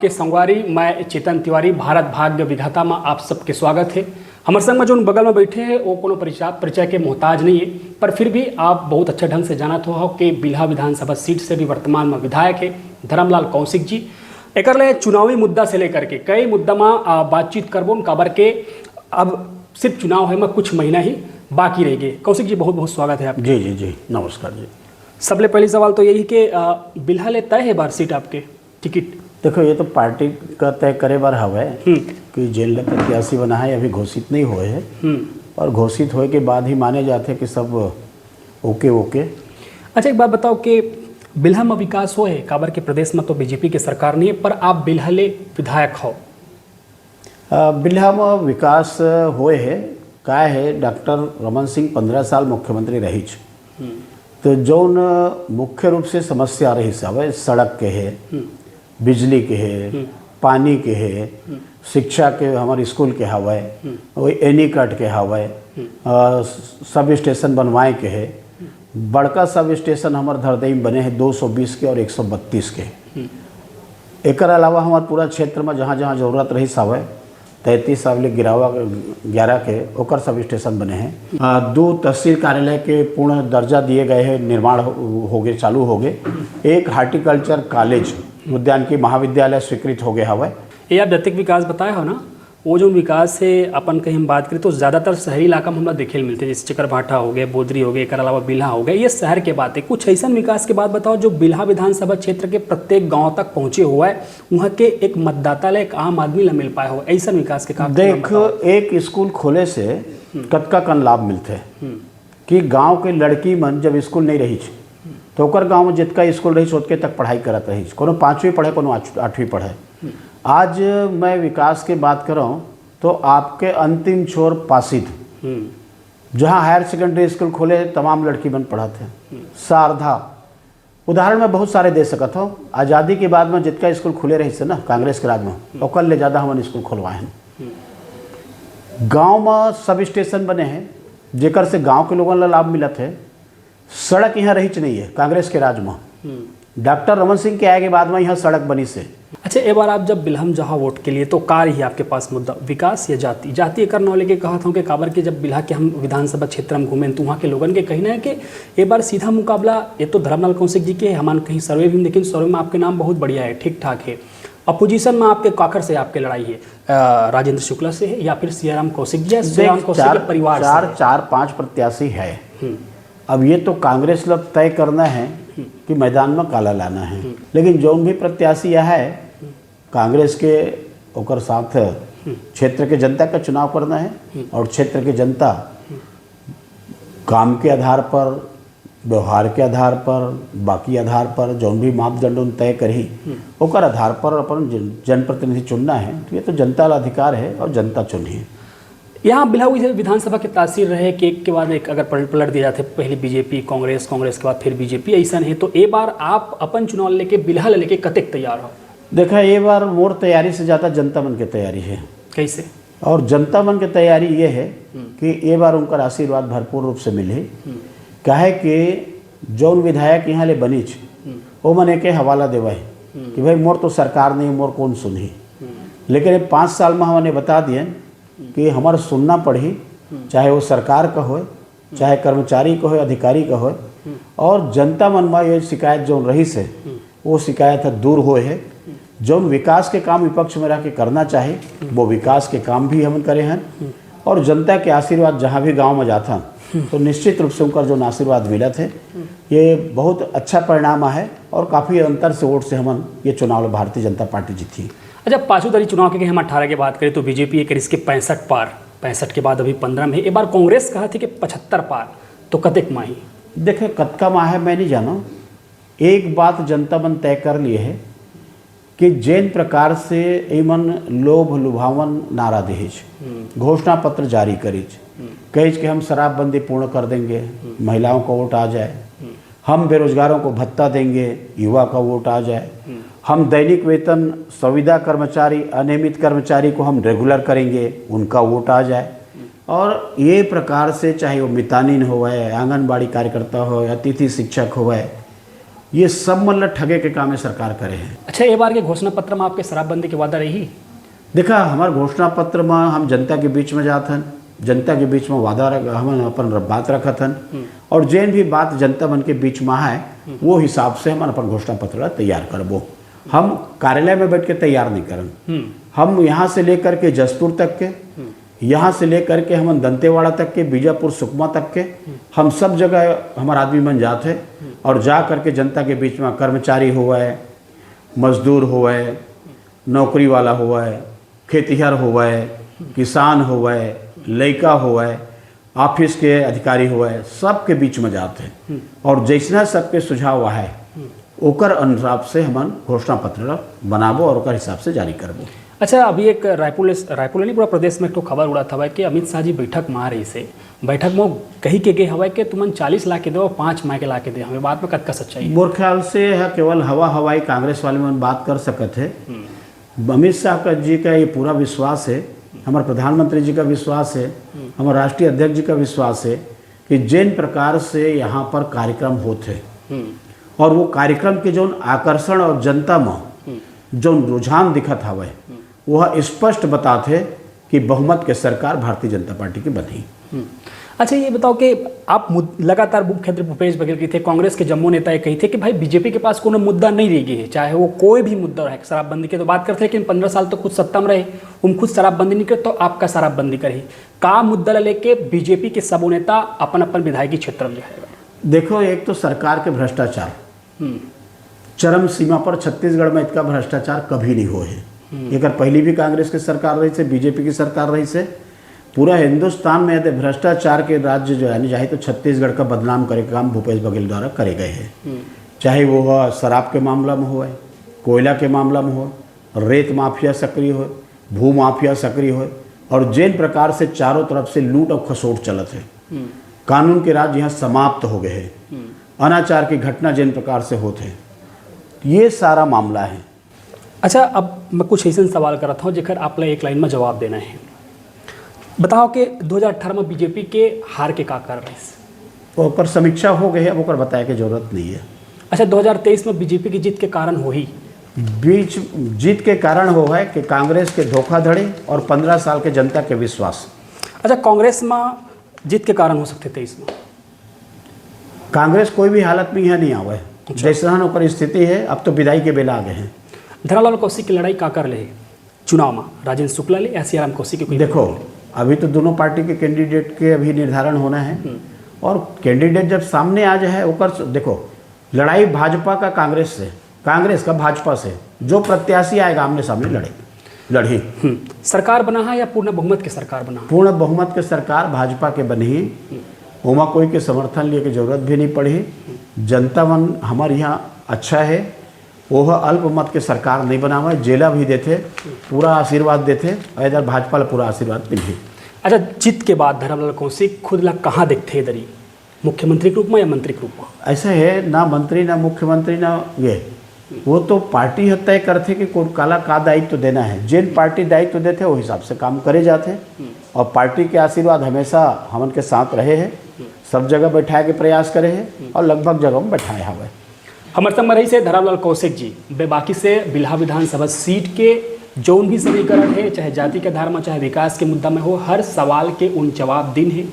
के संगवारी मैं चेतन तिवारी भारत भाग्य विधाता में आप सबके स्वागत है। हमारे संग में जो बगल में बैठे हैं वो कोनो परिचय के मोहताज नहीं है, पर फिर भी आप बहुत अच्छे ढंग से जानते हो कि बिल्हा विधानसभा सीट से भी वर्तमान में विधायक है धर्मलाल कौशिक जी। एक चुनावी मुद्दा से लेकर के कई मुद्दा में बातचीत करबो काबर के अब सिर्फ चुनाव है में कुछ महीना ही बाकी रह गए। कौशिक जी बहुत बहुत स्वागत है आपका। जी जी जी नमस्कार जी। सबले पहली सवाल तो यही कि बिल्हा ले तय है बार सीट आपके टिकट? देखो ये तो पार्टी का तय करे बार हवा है कि जेल प्रत्याशी बना है, अभी घोषित नहीं हुए हैं और घोषित होए के बाद ही माने जाते हैं कि सब ओके ओके। अच्छा एक बात बताओ कि बिल्हा में विकास हो है काबर के प्रदेश में तो बीजेपी की सरकार नहीं है, पर आप बिल्हा ले विधायक हो। बिल्हा में विकास होए है का है, डॉक्टर रमन सिंह 15 साल मुख्यमंत्री रही तो जौन मुख्य रूप से समस्या रही सब सड़क के है, बिजली के है, पानी के है, शिक्षा के हमारे स्कूल के हवाए, वही एनी कट के हवाए, सब स्टेशन बनवाए के है। बड़का सब स्टेशन हमारे धरदई में बने हैं 220 के और 132 के। एक अलावा हमारे पूरा क्षेत्र में जहाँ जहाँ जरूरत रही सब 33 साल गिरावा 11 के ओकर सब स्टेशन बने हैं। 2 तहसील कार्यालय के पूर्ण दर्जा दिए गए हैं, निर्माण हो गए, चालू हो गए। एक हार्टिकल्चर कॉलेज उद्यान की महाविद्यालय स्वीकृत हो गया हवा। ये आप जतिक विकास बताए हो ना, वो जो विकास है अपन कहीं हम बात करें तो ज़्यादातर शहरी इलाका में हमारा देखे मिलते हैं, जैसे चकरभाठा हो गए, बोदरी हो गए, एक अलावा बिल्हा हो गए। ये शहर के बात है। कुछ ऐसा विकास के बात बताओ जो बिल्हा विधानसभा क्षेत्र के प्रत्येक गांव तक पहुंचे हुआ है, वहाँ के एक मतदाता ले एक आम आदमी ला मिल पाया हो, ऐसा विकास के काम। देख एक स्कूल खोले से कतका कन लाभ मिलते हैं कि गाँव के लड़की मन जब स्कूल नहीं रही तो ओकर गाँव में जितना स्कूल रही ओतके तक पढ़ाई करत रही, कोनो 5वीं पढ़े कोनो 8वीं पढ़े। आज मैं विकास की बात कर रहा हूँ तो आपके अंतिम छोर पासित जहाँ हायर सेकेंडरी स्कूल खोले तमाम लड़की बन पढ़ाते हैं। शारदा उदाहरण में बहुत सारे दे सकता हूँ। आज़ादी के बाद में जितना स्कूल खुले रही से ना कांग्रेस के राज में ओकर ले ज़्यादा हमने स्कूल खोलवाए हैं। गाँव में सब स्टेशन बने हैं जेकर से गाँव के लोगों को लाभ मिलत है। सड़क यहाँ रही नहीं है कांग्रेस के राज में, डॉक्टर रमन सिंह के आए के बाद में यहाँ सड़क बनी से। अच्छा एक बार आप जब बिल्हम जहाँ वोट के लिए तो कार ही आपके पास मुद्दा विकास या जाति जाति करना लेके कहा था कि काबर के जब बिल्हा के हम विधानसभा क्षेत्र में घूमे तो वहाँ के लोगों के कहना है कि एक बार सीधा मुकाबला ये तो धर्मलाल कौशिक जी के हमारे कहीं सर्वे भी, लेकिन सर्वे में आपके नाम बहुत बढ़िया है, ठीक ठाक है। अपोजिशन में आपके काकर से आपके लड़ाई है, राजेंद्र शुक्ला से है या फिर सियाराम कौशिक जी के परिवार से? 4-5 प्रत्याशी है। अब ये तो कांग्रेस लोग तय करना है कि मैदान में काला लाना है, लेकिन जो भी प्रत्याशी यह है कांग्रेस के ओकर साथ क्षेत्र के जनता का चुनाव करना है और क्षेत्र के जनता काम के आधार पर, व्यवहार के आधार पर, बाकी आधार पर जो भी मापदंड तय करी ओकर आधार पर अपन जनप्रतिनिधि चुनना है। तो ये तो जनता का अधिकार है और जनता चुनी। यहाँ बिल्हा विधानसभा के तासीर रहे कि एक के बाद एक अगर पलट दिए जाते, पहले बीजेपी कांग्रेस के बाद फिर बीजेपी, ऐसा नहीं तो एक बार आप अपन चुनाव लेके बिल्हा लेके कतेक तैयार हो? देखा ये बार मोर तैयारी से ज़्यादा जनता मन की तैयारी है। कैसे? और जनता मन की तैयारी ये है कि ये बार उनका आशीर्वाद भरपूर रूप से मिले। काहे कि जौन विधायक यहाँ ले बनीच वो मन के हवाला देवा है कि भाई मोर तो सरकार नहीं, मोर कौन सुनी। लेकिन 5 साल में हमने बता दिए कि हमारा सुनना पड़ी, चाहे वो सरकार का हो, चाहे कर्मचारी का हो, अधिकारी का हो, और जनता मन में ये शिकायत जो रही से वो शिकायत दूर हो है। जो विकास के काम विपक्ष में रह के करना चाहे वो विकास के काम भी हम करे हैं और जनता के आशीर्वाद जहाँ भी गांव में जाता तो निश्चित रूप से उनका जो आशीर्वाद मिला थे ये बहुत अच्छा परिणाम है और काफ़ी अंतर से वोट से हम ये चुनाव भारतीय जनता पार्टी जीती। अच्छा 5वीं तारीख चुनाव के हम 18 की बात करें तो बीजेपी एक इसके 65 पार, 65 के बाद अभी 15 में, एक बार कांग्रेस कहा थी कि 75 पार, तो कतेक माही? देखे कतका माह है मैं नहीं जाना। एक बात जनता मन तय कर लिए है कि जैन प्रकार से एमन लोभ लुभावन नारा देज, घोषणा पत्र जारी करीज, कहीज कि हम शराबबंदी पूर्ण कर देंगे, महिलाओं का वोट आ जाए, हम बेरोजगारों को भत्ता देंगे, युवा का वोट आ जाए, हम दैनिक वेतन संविदा कर्मचारी, अनियमित कर्मचारी को हम रेगुलर करेंगे, उनका वोट आ जाए। और ये प्रकार से चाहे वो मितानिन हो, आंगनबाड़ी कार्यकर्ता हो, अतिथि शिक्षक हो, ये सब मतलब ठगे के काम है सरकार करे हैं। अच्छा, ये बार के घोषणा पत्र में आपके शराबबंदी के वादा रही? देखा हमारे घोषणा पत्र में हम जनता के बीच में जाथन, जनता के बीच में वादा हम अपन बात रखथन, और जैन भी बात जनता मन के बीच में है वो हिसाब से हम अपन घोषणा पत्र तैयार करबो। हम कार्यालय में बैठ के तैयार नहीं करन, हम यहाँ से लेकर के जसपुर तक के, यहाँ से लेकर के हम दंतेवाड़ा तक के, बीजापुर सुकमा तक के, हम सब जगह हमारे आदमी बन जाते और जा करके जनता के बीच में कर्मचारी हुआ है, मजदूर हुआ है, नौकरी वाला हुआ है, खेतिहर हुआ है, किसान हुआ है, लड़का हुआ है, ऑफिस के अधिकारी हुआ है, सबके बीच में जाते हैं और जैसा सबके सुझाव है ओकर अनुसार से हम घोषणा पत्र बनाबो और ओकर हिसाब से जारी करबो। अच्छा, अभी एक रायपुर नहीं पूरा प्रदेश में एक तो खबर उड़ा था कि अमित शाह जी बैठक में आ रही से, बैठक में कही के गए हवा कि तुमन 40 लाख के दो 5 माह के ला के दे, हमें बात में कतका सच्चाई? मोर ख्याल से है केवल हवाई कांग्रेस वाले में बात कर सकते है। अमित शाह जी का ये पूरा विश्वास है, हमारे प्रधानमंत्री जी का विश्वास है, हमारे राष्ट्रीय अध्यक्ष जी का विश्वास है कि जिन प्रकार से यहाँ पर कार्यक्रम होते और वो कार्यक्रम के जो आकर्षण और जनता में जो रुझान दिखत हवे वह स्पष्ट बताते कि बहुमत के सरकार भारतीय जनता पार्टी की बनी। अच्छा, ये बताओ कि आप लगातार मुख्यमंत्री भूपेश बघेल की थे, कांग्रेस के जम्मू नेता ये कही थे कि भाई बीजेपी के पास कोनो मुद्दा नहीं रह गई है, चाहे वो कोई भी मुद्दा रहे। शराबबंदी की तो बात करते, लेकिन 15 साल तो खुद सत्ता में रहे, उन खुद शराबबंदी नहीं करे तो आपका शराबबंदी करे का मुद्दा लेके बीजेपी के सब नेता अपन अपन विधायकी क्षेत्र में जाएगा? देखो, एक तो सरकार के भ्रष्टाचार चरम सीमा पर, छत्तीसगढ़ में इतना भ्रष्टाचार कभी नहीं हुए है। एक पहली भी कांग्रेस की सरकार रही से, बीजेपी की सरकार रही से, पूरा हिंदुस्तान में यदि भ्रष्टाचार के राज्य जो है चाहे तो छत्तीसगढ़ का बदनाम करे का काम भूपेश बघेल द्वारा करे गए हैं। चाहे वो शराब के मामला में हो, कोयला के मामला में हो, रेत माफिया सक्रिय हो, भू माफिया सक्रिय हो, और जिन प्रकार से चारों तरफ से लूट और खसोट चलत है, कानून के राज यहाँ समाप्त हो गए हैं, अनाचार की घटना जिन प्रकार से होते हैं, ये सारा मामला है। अच्छा, अब मैं कुछ ऐसा सवाल कर रहा था जेकर आप एक लाइन में जवाब देना है। बताओ कि 2018 में बीजेपी के हार के का कारण है? ओकर समीक्षा हो गई है, अब ओकर बताए के जरूरत नहीं है। अच्छा, 2023 में बीजेपी की जीत के कारण हो ही जीत के कारण हो है कि कांग्रेस के धोखाधड़ी और 15 साल के जनता के विश्वास। अच्छा, कांग्रेस में जीत के कारण हो सकते 23 में? कांग्रेस कोई भी हालत में यहाँ नहीं आवे, जैसा ओकर स्थिति है। अब तो विदाई के बेला आ गए हैं। धरमलाल कौशिक की लड़ाई का कर ले चुनाव में, राजेंद्र शुक्ला ले या सियाराम कौशिक के? देखो, अभी तो दोनों पार्टी के कैंडिडेट के अभी निर्धारण होना है, और कैंडिडेट जब सामने आ जाए ओकर देखो, लड़ाई भाजपा का कांग्रेस से, कांग्रेस का भाजपा से, जो प्रत्याशी आएगा आमने सामने लड़ी। सरकार बना है या पूर्ण बहुमत की सरकार बना? पूर्ण बहुमत की सरकार भाजपा के बनी, उमा कोई के समर्थन लिए की जरूरत भी नहीं पड़ी। जनता मन हमारे यहाँ अच्छा है, वह अल्पमत के सरकार नहीं बनावा, जेला भी देते, पूरा आशीर्वाद देते, इधर भाजपा पूरा आशीर्वाद मिले। अच्छा, जीत के बाद धरमलाल कौशिक खुद ला कहाँ दिखते इधर ही, मुख्यमंत्री के रूप में या मंत्री के रूप में? ऐसा है, ना मंत्री ना मुख्यमंत्री ना ये, वो तो पार्टी तय करते कि कौन काला का दायित्व तो देना है। जिन पार्टी दायित्व देते वो हिसाब से काम करे जाते, और पार्टी के आशीर्वाद हमेशा हमन के साथ रहे हैं, सब जगह बैठाए के प्रयास करे हैं और लगभग जगह में बैठाए हवे। हमारे संग रही से धरमलाल कौशिक जी बेबाकी से बिल्हा विधानसभा सीट के जौन भी समीकरण है, चाहे जाति के आधार में चाहे विकास के मुद्दा में हो, हर सवाल के उन जवाब दिन है।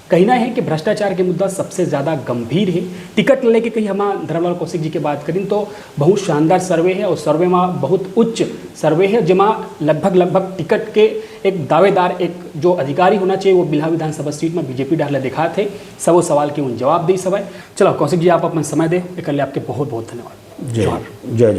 कहना है कि भ्रष्टाचार के मुद्दा सबसे ज़्यादा गंभीर है। टिकट लेके कहीं हम धरमलाल कौशिक जी की बात करें तो बहुत शानदार सर्वे है, और सर्वे में बहुत उच्च सर्वे है, जहाँ लगभग टिकट के एक दावेदार, एक जो अधिकारी होना चाहिए वो बिल्हा विधानसभा सीट में बीजेपी डाले दिखा थे। सब सवाल के उन जवाब दी सब है। चलो कौशिक जी, आप अपना समय दे, एक आपके बहुत बहुत धन्यवाद। जय जय।